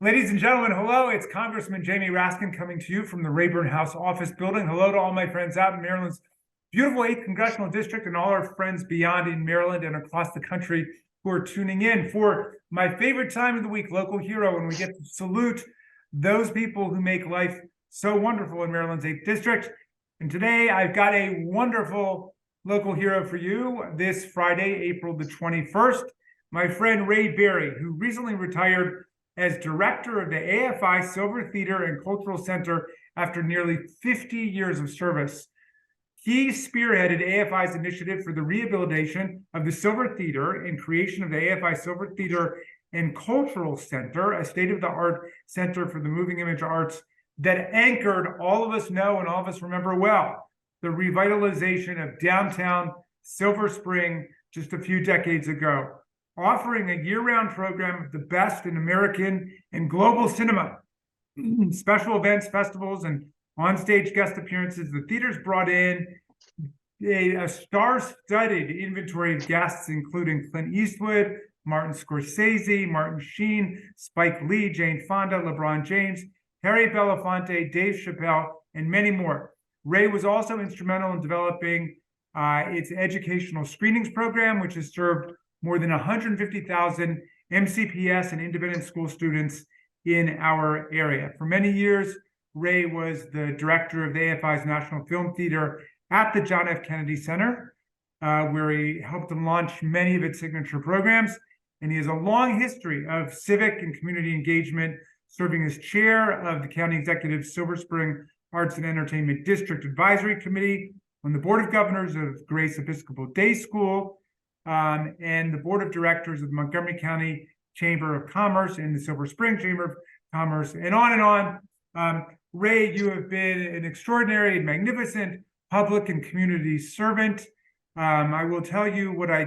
Ladies and gentlemen, hello. It's Congressman Jamie Raskin coming to you from the Rayburn House Office Building. Hello to all my friends out in Maryland's beautiful 8th Congressional District and all our friends beyond in Maryland and across the country who are tuning in for my favorite time of the week, Local Hero, when we get to salute those people who make life so wonderful in Maryland's 8th District. And today I've got a wonderful local hero for you this Friday, April the 21st. My friend Ray Berry, who recently retired as director of the AFI Silver Theater and Cultural Center after nearly 50 years of service. He spearheaded AFI's initiative for the rehabilitation of the Silver Theater and creation of the AFI Silver Theater and Cultural Center, a state-of-the-art center for the moving image arts that anchored, all of us know and all of us remember well, the revitalization of downtown Silver Spring just a few decades ago, offering a year-round program of the best in American and global cinema, special events, festivals, and on-stage guest appearances. The theater's brought in a star-studded inventory of guests, including Clint Eastwood, Martin Scorsese, Martin Sheen, Spike Lee, Jane Fonda, LeBron James, Harry Belafonte, Dave Chappelle, and many more. Ray was also instrumental in developing its educational screenings program, which has served more than 150,000 MCPS and independent school students in our area. For many years, Ray was the director of the AFI's National Film Theater at the John F. Kennedy Center, where he helped to launch many of its signature programs. And he has a long history of civic and community engagement, serving as chair of the County Executive's Silver Spring Arts and Entertainment District Advisory Committee, on the Board of Governors of Grace Episcopal Day School, and the Board of Directors of the Montgomery County Chamber of Commerce and the Silver Spring Chamber of Commerce, and on and on. Ray, you have been an extraordinary and magnificent public and community servant. I will tell you what I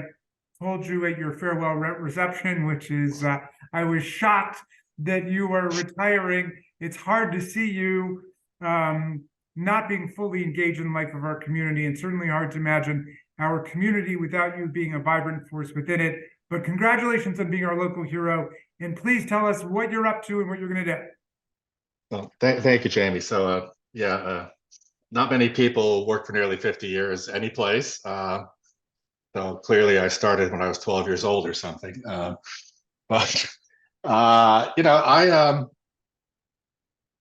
told you at your farewell reception, which is I was shocked that you were retiring. It's hard to see you not being fully engaged in the life of our community, and certainly hard to imagine our community without you being a vibrant force within it. But congratulations on being our local hero. And please tell us what you're up to and what you're going to do. Well, thank you, Jamie. So, not many people work for nearly 50 years any place. So clearly I started when I was 12 years old or something. But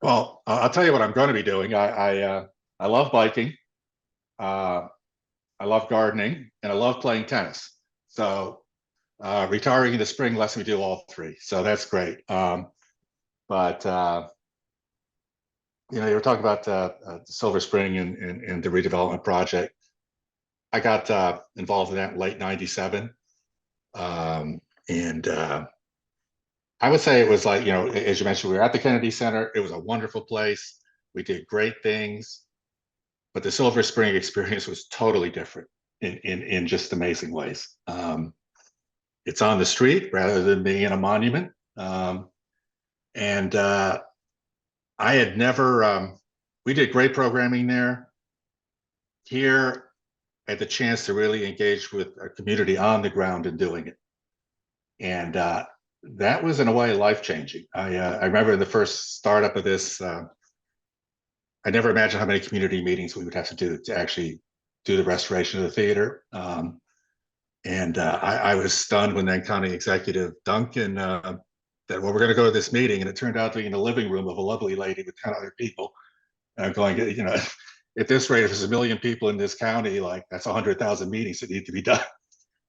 well, I'll tell you what I'm going to be doing. I love biking. I love gardening, and I love playing tennis. So retiring in the spring lets me do all three. So that's great. But you were talking about Silver Spring and the redevelopment project. I got involved in that in late '97. And I would say it was like, as you mentioned, we were at the Kennedy Center. It was a wonderful place. We did great things. But the Silver Spring experience was totally different in just amazing ways. It's on the street rather than being in a monument. And I had never, we did great programming there. Here, I had the chance to really engage with a community on the ground and doing it. And that was in a way life-changing. I remember in the first startup of this, I never imagined how many community meetings we would have to do to actually do the restoration of the theater. And I was stunned when then County Executive Duncan that, well, we're going to go to this meeting, and it turned out to be in the living room of a lovely lady with 10 other people. Going, at this rate, if there's 1 million people in this county, like that's 100,000 meetings that need to be done.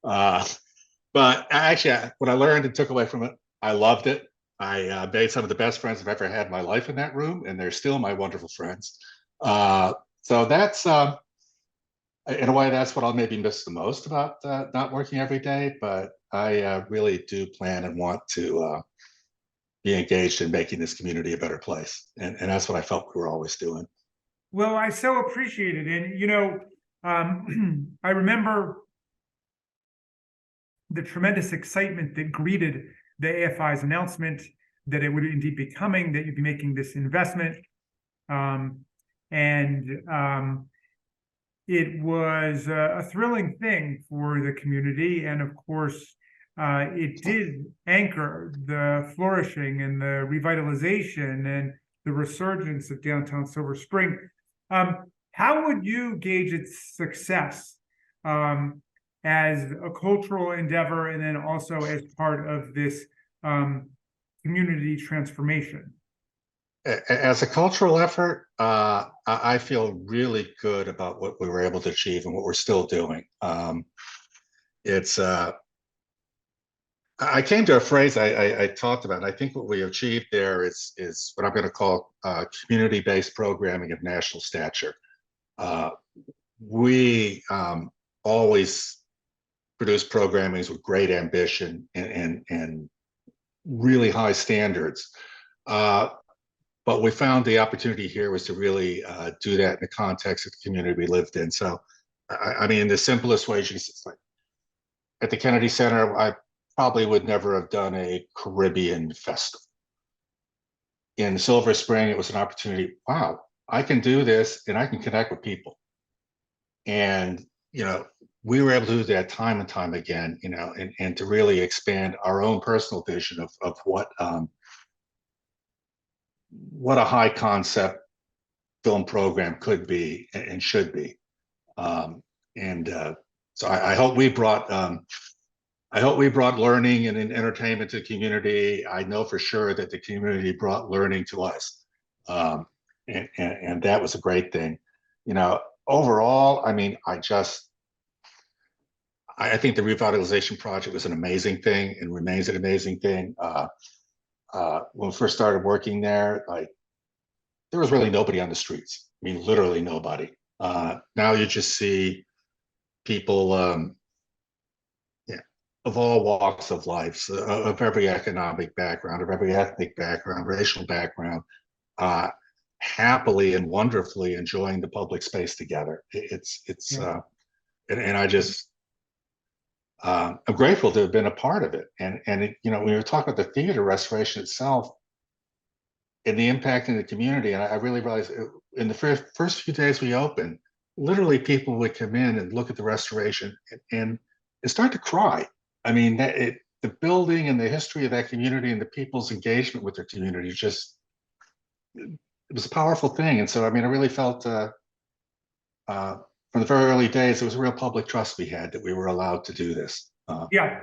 But actually, what I learned and took away from it, I loved it. I made some of the best friends I've ever had in my life in that room, and they're still my wonderful friends. So that's, in a way, that's what I'll maybe miss the most about not working every day. But I really do plan and want to be engaged in making this community a better place. And that's what I felt we were always doing. Well, I so appreciate it. And, I remember the tremendous excitement that greeted the AFI's announcement that it would indeed be coming, that you'd be making this investment. It was a thrilling thing for the community. And of course, it did anchor the flourishing and the revitalization and the resurgence of downtown Silver Spring. How would you gauge its success as a cultural endeavor and then also as part of this community transformation? As a cultural effort, I feel really good about what we were able to achieve and what we're still doing. It's I came to a phrase I talked about. I think what we achieved there is what I'm going to call community-based programming of national stature. We always produce programmings with great ambition and really high standards. But we found the opportunity here was to really do that in the context of the community we lived in. So, I mean, the simplest way is like at the Kennedy Center, I probably would never have done a Caribbean festival. In Silver Spring, it was an opportunity. Wow, I can do this and I can connect with people. And, you know, we were able to do that time and time again, you know, and to really expand our own personal vision of what a high concept film program could be and should be. So I hope we brought learning and entertainment to the community. I know for sure that the community brought learning to us. And that was a great thing. You know, overall, I mean, I think the revitalization project was an amazing thing and remains an amazing thing. When we first started working there, there was really nobody on the streets. I mean, literally nobody. Now you just see people of all walks of life, of every economic background, of every ethnic background, racial background, happily and wonderfully enjoying the public space together. And I just, I'm grateful to have been a part of it. And you know, when we were talking about the theater restoration itself and the impact in the community, and I really realized in the first few days we opened, literally people would come in and look at the restoration and start to cry. I mean, the building and the history of that community and the people's engagement with their community just, it was a powerful thing. And so, I mean, I really felt from the very early days, it was a real public trust we had that we were allowed to do this. Yeah.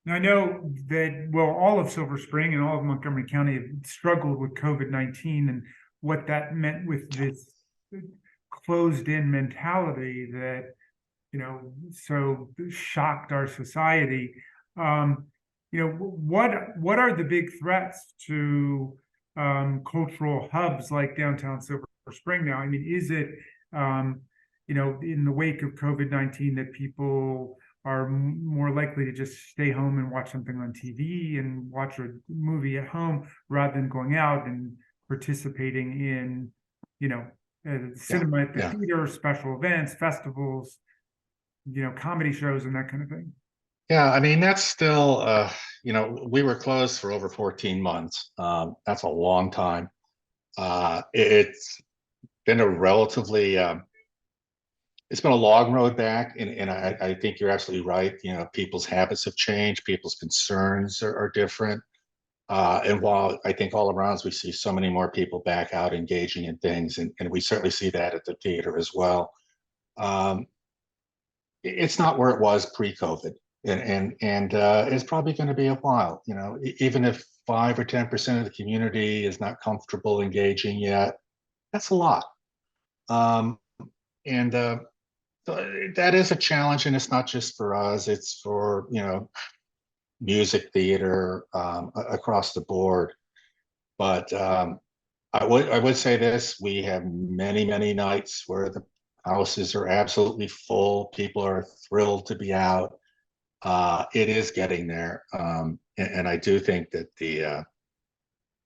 Now, I know that, well, all of Silver Spring and all of Montgomery County have struggled with COVID-19 and what that meant with this closed-in mentality that, you know, so shocked our society. You know, what are the big threats to cultural hubs like downtown Silver Spring now? I mean, is it, you know, in the wake of COVID-19 that people are more likely to just stay home and watch something on TV and watch a movie at home rather than going out and participating in, you know, cinema at the theater, special events, festivals, you know, comedy shows and that kind of thing? Yeah, I mean, that's still, you know, we were closed for over 14 months. That's a long time. It's been a relatively, it's been a long road back, and I think you're absolutely right. You know, people's habits have changed, people's concerns are different. And while I think all around us we see so many more people back out engaging in things, and we certainly see that at the theater as well. It's not where it was pre-COVID, and it's probably going to be a while. You know, even if 5 or 10% of the community is not comfortable engaging yet, that's a lot. So that is a challenge, and it's not just for us, it's for, you know, music theater across the board. But I would say this: we have many nights where the houses are absolutely full. People are thrilled to be out. It is getting there, and I do think that the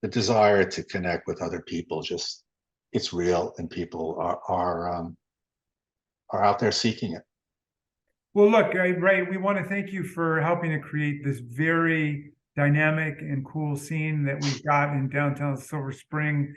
desire to connect with other people just, it's real, and people are out there seeking it. Well, look, Ray, we want to thank you for helping to create this very dynamic and cool scene that we've got in downtown Silver Spring,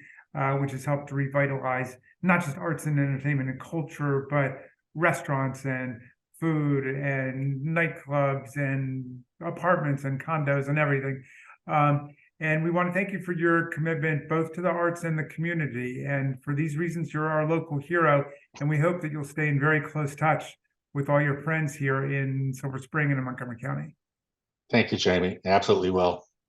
which has helped to revitalize not just arts and entertainment and culture, but restaurants and food and nightclubs and apartments and condos and everything. And we want to thank you for your commitment both to the arts and the community. And for these reasons, you're our local hero. And we hope that you'll stay in very close touch with all your friends here in Silver Spring and in Montgomery County. Thank you, Jamie. Absolutely will.